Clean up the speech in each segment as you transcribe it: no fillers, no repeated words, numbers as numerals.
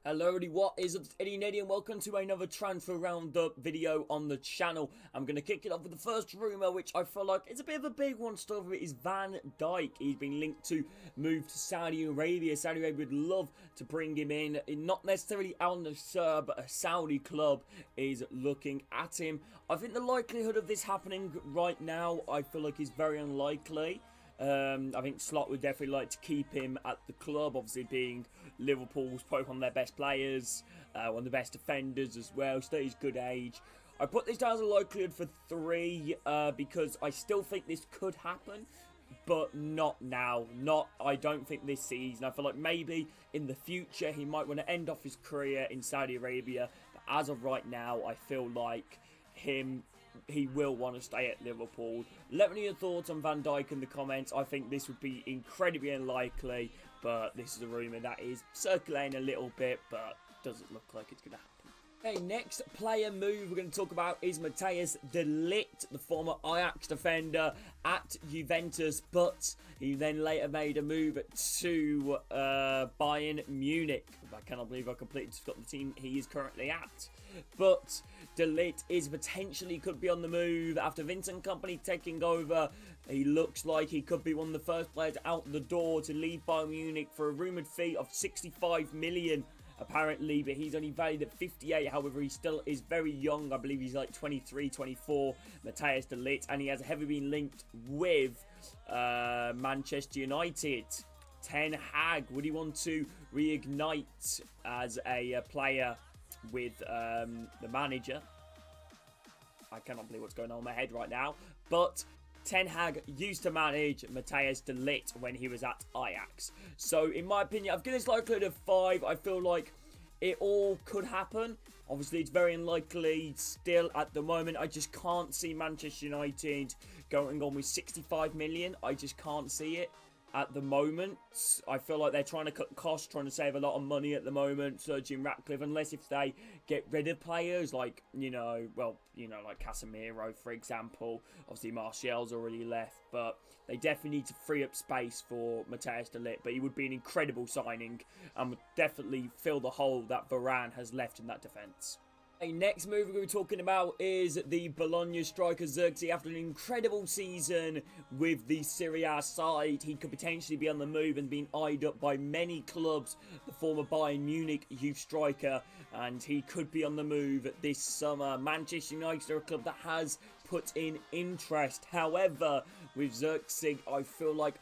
Hello everybody, what is up? It's Eddie Neddy and welcome to another transfer roundup video on the channel. I'm going to kick it off with the first rumour, which I feel like is a bit of a big one. Stuff of it is Van Dijk. He's been linked to move to Saudi Arabia. Saudi Arabia would love to bring him in. Not necessarily Al Nassr, but a Saudi club is looking at him. I think the likelihood of this happening right now, I feel like is very unlikely. I think Slot would definitely like to keep him at the club, obviously being Liverpool's probably one of their best players, one of the best defenders as well, still his good age. I put this down as a likelihood for 3 because I still think this could happen, but not now. I don't think this season. I feel like maybe in the future he might want to end off his career in Saudi Arabia, but as of right now, I feel like he will want to stay at Liverpool. Let me know your thoughts on Van Dijk in the comments. I think this would be incredibly unlikely, but this is a rumour that is circulating a little bit, but doesn't look like it's going to happen. Okay, next player move we're going to talk about is Matthijs de Ligt, the former Ajax defender at Juventus, but he then later made a move to Bayern Munich. I cannot believe I completely forgot the team he is currently at. But de Ligt is potentially could be on the move after Vincent Kompany taking over. He looks like he could be one of the first players out the door to leave Bayern Munich for a rumoured fee of 65 million. Apparently, but he's only valued at 58. However, he still is very young. I believe he's like 23, 24, Matthijs de Ligt, and he has heavily been linked with Manchester United. Ten Hag, would he want to reignite as a player with the manager? I cannot believe what's going on in my head right now, but Ten Hag used to manage Matthijs de Ligt when he was at Ajax. So, in my opinion, I've given this likelihood of 5. I feel like it all could happen. Obviously, it's very unlikely still at the moment. I just can't see Manchester United going on with 65 million. I just can't see it at the moment. I feel like they're trying to cut costs, trying to save a lot of money at the moment. Sir Jim Ratcliffe, unless if they get rid of players like, like Casemiro, for example. Obviously, Martial's already left, but they definitely need to free up space for Matthijs de Ligt. But he would be an incredible signing and would definitely fill the hole that Varane has left in that defence. Okay, next move we're going to be talking about is the Bologna striker Zirkzee. After an incredible season with the Serie A side, he could potentially be on the move and being eyed up by many clubs. The former Bayern Munich youth striker, and he could be on the move this summer. Manchester United are a club that has put in interest. However, with Zirkzee, I feel like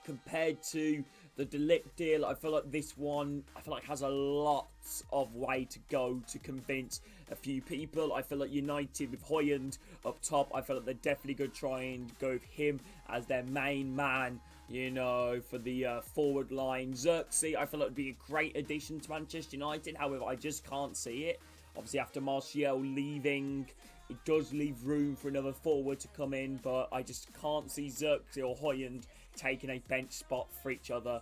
compared to the de Ligt deal, I feel like this one, has a lot of way to go to convince a few people. I feel like United with Højlund up top, I feel like they're definitely going to try and go with him as their main man, for the forward line. Zirkzee, I feel like would be a great addition to Manchester United. However, I just can't see it. Obviously, after Martial leaving, it does leave room for another forward to come in, but I just can't see Zirkzee or Højlund taking a bench spot for each other.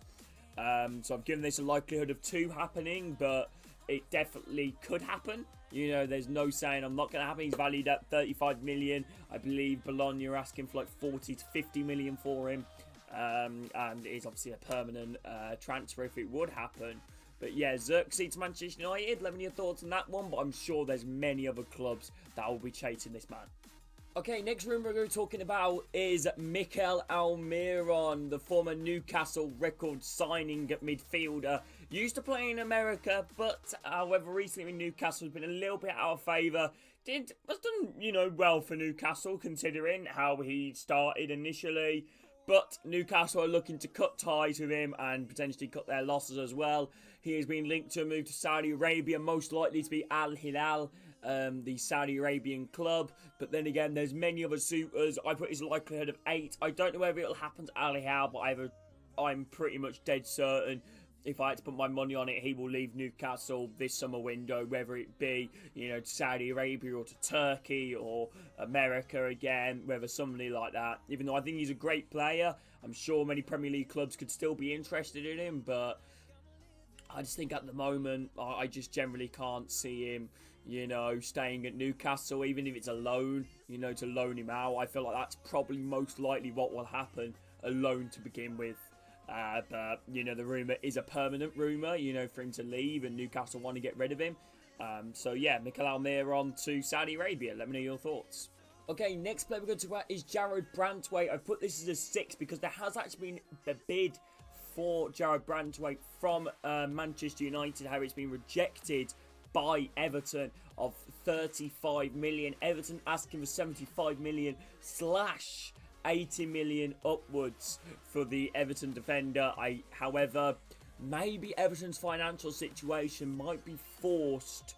So I've given this a likelihood of 2 happening, but it definitely could happen. There's no saying I'm not going to happen. He's valued at 35 million. I believe Bologna are asking for like 40 to 50 million for him. And it's obviously a permanent transfer if it would happen. But yeah, Zirkzee to Manchester United. Let me know your thoughts on that one. But I'm sure there's many other clubs that will be chasing this man. Okay, next rumour we're going to be talking about is Mikel Almiron, the former Newcastle record signing midfielder. Used to play in America, but however, recently Newcastle has been a little bit out of favour. Was done, well for Newcastle considering how he started initially. But Newcastle are looking to cut ties with him and potentially cut their losses as well. He has been linked to a move to Saudi Arabia, most likely to be Al Hilal, the Saudi Arabian club. But then again, there's many other suitors. I put his likelihood of 8. I don't know whether it'll happen to Al Hilal, but I'm pretty much dead certain. If I had to put my money on it, he will leave Newcastle this summer window, whether it be, to Saudi Arabia or to Turkey or America again, whether somebody like that. Even though I think he's a great player, I'm sure many Premier League clubs could still be interested in him, but I just think at the moment, I just generally can't see him, staying at Newcastle, even if it's a loan, to loan him out. I feel like that's probably most likely what will happen, a loan to begin with. But, you know, the rumour is a permanent rumour, you know, for him to leave, and Newcastle want to get rid of him. So, yeah, Mikel Almiron on to Saudi Arabia. Let me know your thoughts. Okay, next player we're going to talk about is Jarrad Branthwaite. I've put this as a 6 because there has actually been the bid for Jarrad Branthwaite from Manchester United. How it's been rejected by Everton of 35 million. Everton asking for 75 million / 80 million upwards for the Everton defender. However, maybe Everton's financial situation might be forced.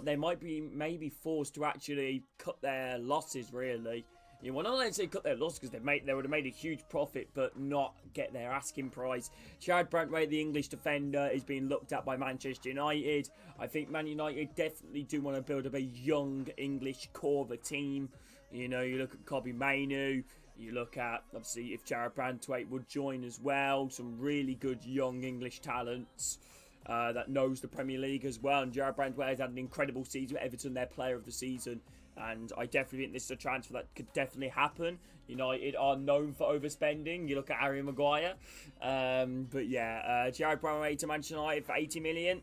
They might be maybe forced to actually cut their losses, really. You know, not only say cut their losses because they would have made a huge profit, but not get their asking price. Jarrad Branthwaite, the English defender, is being looked at by Manchester United. I think Man United definitely do want to build up a young English core of a team. You know, you look at Kobbie Mainoo. You look at, obviously, if Jarrad Branthwaite would join as well. Some really good young English talents that knows the Premier League as well. And Jarrad Branthwaite has had an incredible season with Everton, their player of the season. And I definitely think this is a transfer that could definitely happen. United are known for overspending. You look at Harry Maguire. But yeah, Jarrad Branthwaite to Manchester United for 80 million.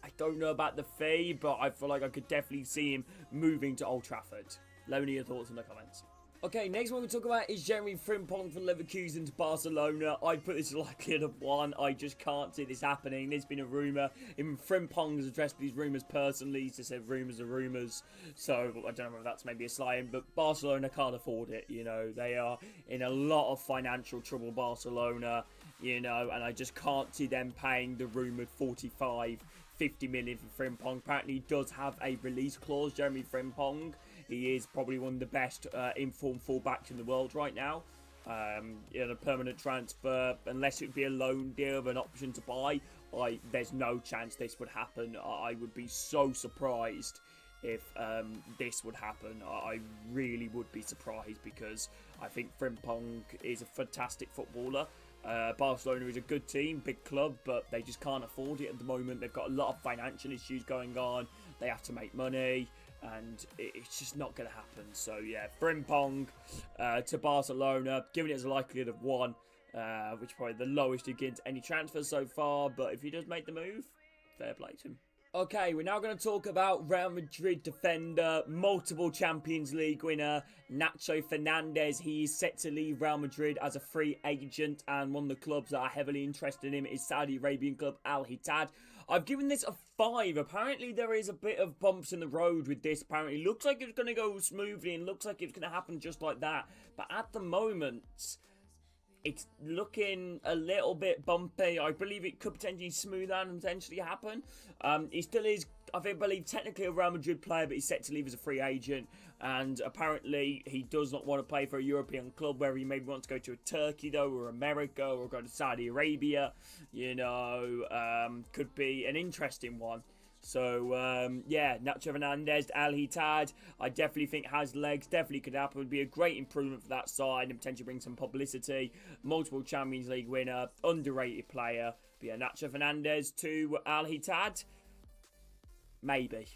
I don't know about the fee, but I feel like I could definitely see him moving to Old Trafford. Let me know your thoughts in the comments. Okay, next one we talk about is Jeremy Frimpong from Leverkusen to Barcelona. I'd put this likelihood of 1. I just can't see this happening. There's been a rumour. Even Frimpong has addressed these rumours personally. He's just said rumours are rumours. So, I don't know whether that's maybe a slight, but Barcelona can't afford it. You know, they are in a lot of financial trouble, Barcelona. You know, and I just can't see them paying the rumoured 45, 50 million for Frimpong. Apparently, he does have a release clause, Jeremy Frimpong. He is probably one of the best informed fullbacks in the world right now. In a permanent transfer, unless it would be a loan deal of an option to buy, there's no chance this would happen. I would be so surprised if this would happen. I really would be surprised because I think Frimpong is a fantastic footballer. Barcelona is a good team, big club, but they just can't afford it at the moment. They've got a lot of financial issues going on. They have to make money. And it's just not going to happen. So, yeah, Frimpong to Barcelona, giving it as a likelihood of 1, which is probably the lowest you get any transfer so far. But if he does make the move, fair play to him. Okay, we're now going to talk about Real Madrid defender, multiple Champions League winner, Nacho Fernandez. He is set to leave Real Madrid as a free agent, and one of the clubs that are heavily interested in him is Saudi Arabian club Al Ittihad. I've given this a 5. Apparently, there is a bit of bumps in the road with this. Apparently, it looks like it's going to go smoothly and looks like it's going to happen just like that. But at the moment, it's looking a little bit bumpy. I believe it could potentially smooth out and potentially happen. He still is, I believe, technically a Real Madrid player, but he's set to leave as a free agent. And apparently, he does not want to play for a European club, where he maybe wants to go to Turkey, though, or America, or go to Saudi Arabia. You know, could be an interesting one. So, yeah, Nacho Fernandez, Al Ittihad, I definitely think has legs, definitely could happen, would be a great improvement for that side and potentially bring some publicity. Multiple Champions League winner, underrated player. But yeah, Nacho Fernandez to Al Ittihad, maybe.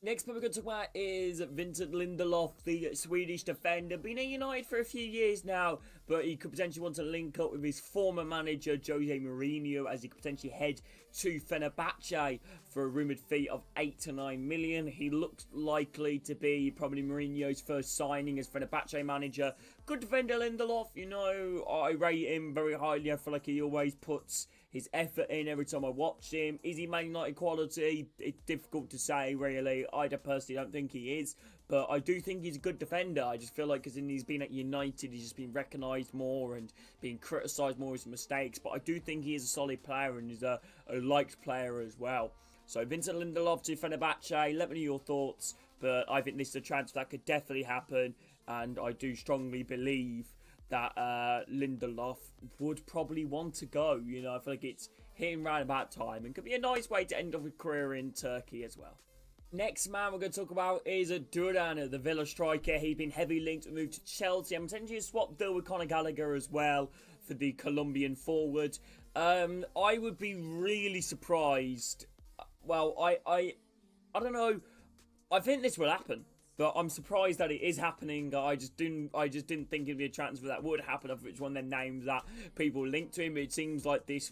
Next player we're going to talk about is Vincent Lindelof, the Swedish defender. Been at United for a few years now, but he could potentially want to link up with his former manager, Jose Mourinho, as he could potentially head to Fenerbahce for a rumoured fee of 8 to 9 million. He looks likely to be probably Mourinho's first signing as Fenerbahce manager. Good defender, Lindelof. You know, I rate him very highly. I feel like he always puts his effort in every time I watch him. Is he Man United quality? It's difficult to say, really. I personally don't think he is. But I do think he's a good defender. I just feel like because he's been at United, he's just been recognised more and being criticised more for his mistakes. But I do think he is a solid player and is a liked player as well. So Vincent Lindelof to Fenerbahce. Let me know your thoughts. But I think this is a transfer that could definitely happen. And I do strongly believe that Lindelof would probably want to go. You know, I feel like it's hitting round about time and could be a nice way to end off a career in Turkey as well. Next man we're going to talk about is Duran, the Villa striker. He's been heavily linked to move to Chelsea. I'm potentially a swap deal with Conor Gallagher as well for the Colombian forward. I would be really surprised. Well, I don't know. I think this will happen. But I'm surprised that it is happening. I just didn't think it'd be a transfer that would happen. Of which one of the names that people link to him. It seems like this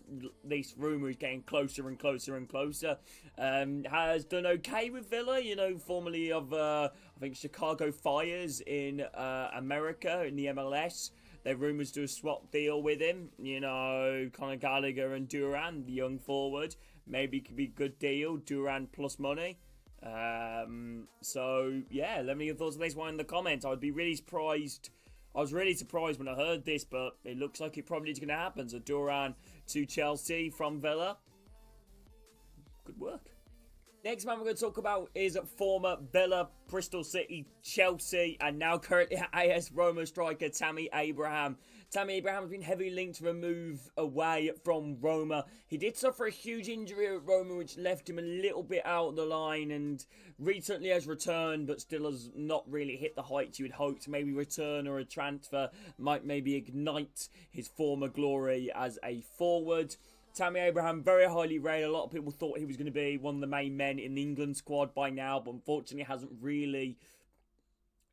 rumour is getting closer and closer and closer. Has done okay with Villa. You know, formerly of I think Chicago Fires in America in the MLS. There are rumours to a swap deal with him. You know, Conor Gallagher and Duran, the young forward. Maybe could be a good deal. Duran plus money. So yeah, let me know your thoughts on this one in the comments. I would be really surprised. I was really surprised when I heard this, but it looks like it probably is going to happen. So Duran to Chelsea from Villa. Good work. Next man we're going to talk about is former Villa, Bristol City, Chelsea, and now currently AS Roma striker Tammy Abraham. Tammy Abraham has been heavily linked to a move away from Roma. He did suffer a huge injury at Roma, which left him a little bit out of the line, and recently has returned, but still has not really hit the heights you would hope to maybe return, or a transfer might maybe ignite his former glory as a forward. Tammy Abraham, very highly rated. A lot of people thought he was going to be one of the main men in the England squad by now, but unfortunately hasn't really,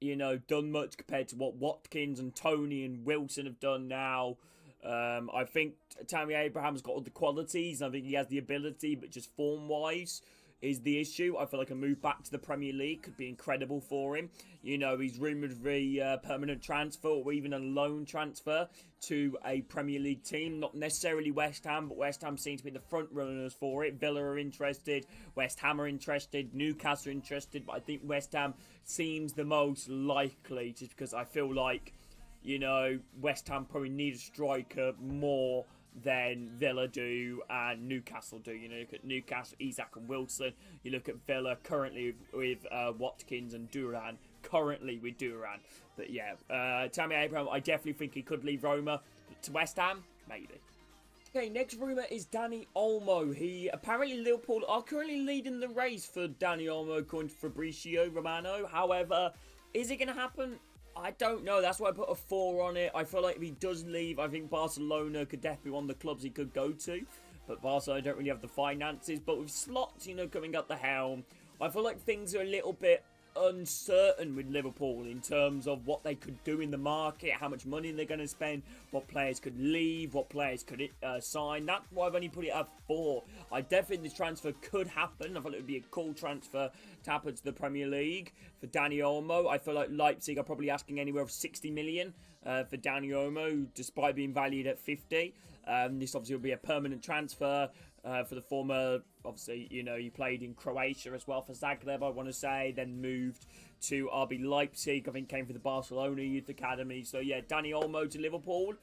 you know, done much compared to what Watkins and Tony and Wilson have done now. I think Tammy Abraham's got all the qualities, and I think he has the ability, but just form-wise is the issue. I feel like a move back to the Premier League could be incredible for him. You know, he's rumoured for a permanent transfer or even a loan transfer to a Premier League team. Not necessarily West Ham, but West Ham seems to be the front runners for it. Villa are interested, West Ham are interested, Newcastle are interested, but I think West Ham seems the most likely, just because I feel like, you know, West Ham probably need a striker more than Villa do and Newcastle do. You know, look at Newcastle, Isak and Wilson. You look at Villa currently with Watkins and Duran. Currently with Duran. But yeah, Tammy Abraham, I definitely think he could leave Roma. To West Ham, maybe. Okay, next rumour is Dani Olmo. Apparently Liverpool are currently leading the race for Dani Olmo according to Fabrizio Romano. However, is it going to happen? I don't know. That's why I put a 4 on it. I feel like if he does leave, I think Barcelona could definitely be one of the clubs he could go to. But Barcelona don't really have the finances. But with Slots, you know, coming up the helm, I feel like things are a little bit uncertain with Liverpool in terms of what they could do in the market, how much money they're going to spend, what players could leave, what players could sign. That's why I've only put it at 4. I definitely think this transfer could happen. I thought it would be a cool transfer to happen to the Premier League for Dani Olmo. I feel like Leipzig are probably asking anywhere of 60 million for Dani Olmo, despite being valued at 50. This obviously will be a permanent transfer for the former, obviously, you know, he played in Croatia as well for Zagreb, I want to say, then moved to RB Leipzig, I think came for the Barcelona Youth Academy. So yeah, Dani Olmo to Liverpool.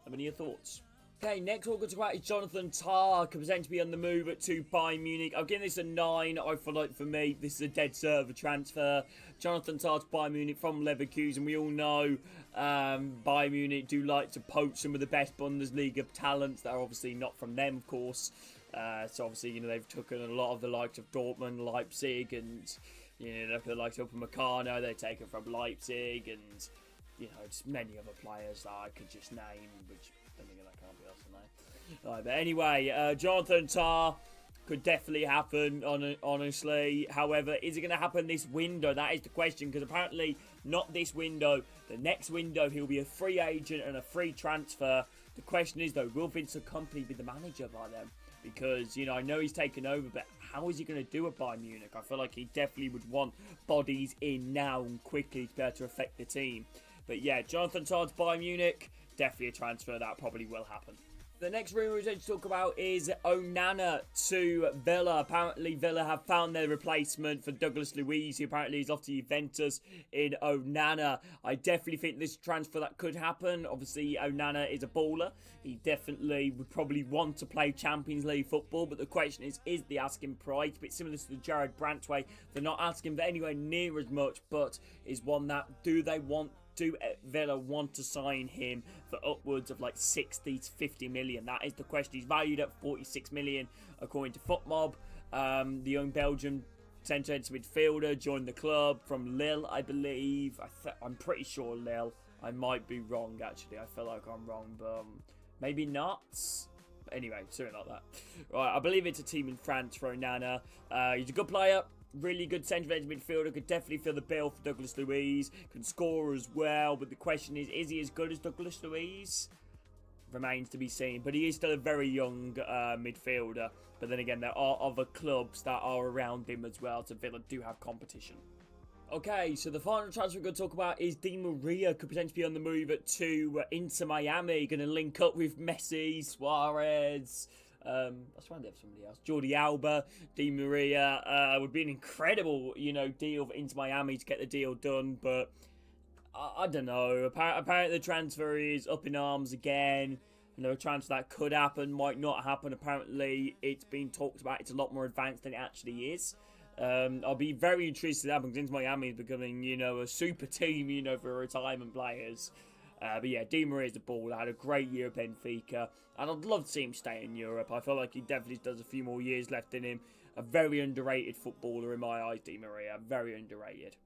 Have any of your thoughts? Okay, next we're going to talk about is Jonathan Tah, could potentially be on the move to Bayern Munich. I've given this a 9. I feel like for me, this is a dead server transfer. Jonathan Tah to Bayern Munich from Leverkusen. We all know Bayern Munich do like to poach some of the best Bundesliga talents that are obviously not from them, of course. So obviously, you know, they've taken a lot of the likes of Dortmund, Leipzig, and, you know, look at the likes of Upamecano. They've taken from Leipzig, and, you know, just many other players that I could just name, which I don't think that can't be awesome, mate. Right, but anyway, Jonathan Tah could definitely happen, honestly. However, is it going to happen this window? That is the question, because apparently not this window. The next window, he'll be a free agent and a free transfer. The question is, though, will Vincent Kompany be the manager by then? Because, you know, I know he's taken over, but how is he going to do it by Munich? I feel like he definitely would want bodies in now and quickly to be able to affect the team. But yeah, Jonathan Tah to Bayern Munich, definitely a transfer that probably will happen. The next rumour we're going to talk about is Onana to Villa. Apparently, Villa have found their replacement for Douglas Luiz, who apparently is off to Juventus in Onana. I definitely think this transfer that could happen. Obviously, Onana is a baller. He definitely would probably want to play Champions League football, but the question is the asking price? A bit similar to the Jared Brantway. They're not asking for anywhere near as much, but is one that do Villa want to sign him for upwards of like 60 to 50 million? That is the question. He's valued at 46 million according to FootMob. The young Belgian centre midfielder joined the club from Lille, I believe. I'm pretty sure Lille. I might be wrong, actually. I feel like I'm wrong, but maybe not. Anyway, something like that. Right, I believe it's a team in France for Onana. He's a good player. really good centre-edge midfielder, could definitely fill the bill for Douglas Luiz, can score as well, but the question is he as good as Douglas Luiz? Remains to be seen, but he is still a very young midfielder. But then again, there are other clubs that are around him as well, so Villa do have competition. Okay, so the final transfer we're going to talk about is Di Maria. Could potentially be on the move to Inter Miami. Going to link up with Messi, Suarez. I swear they have somebody else. Jordi Alba, Di Maria. Would be an incredible, deal for Inter Miami to get the deal done. But I don't know. Apparently the transfer is up in arms again. A transfer that could happen, might not happen. Apparently it's been talked about. It's a lot more advanced than it actually is. I'll be very interested in that because Inter Miami is becoming, a super team, for retirement players. But yeah, Di Maria's the ball. Had a great year at Benfica, and I'd love to see him stay in Europe. I feel like he definitely does a few more years left in him. A very underrated footballer in my eyes, Di Maria. Very underrated.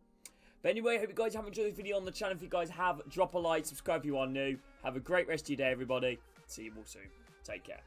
But anyway, I hope you guys have enjoyed this video on the channel. If you guys have, drop a like, subscribe if you are new. Have a great rest of your day, everybody. See you all soon. Take care.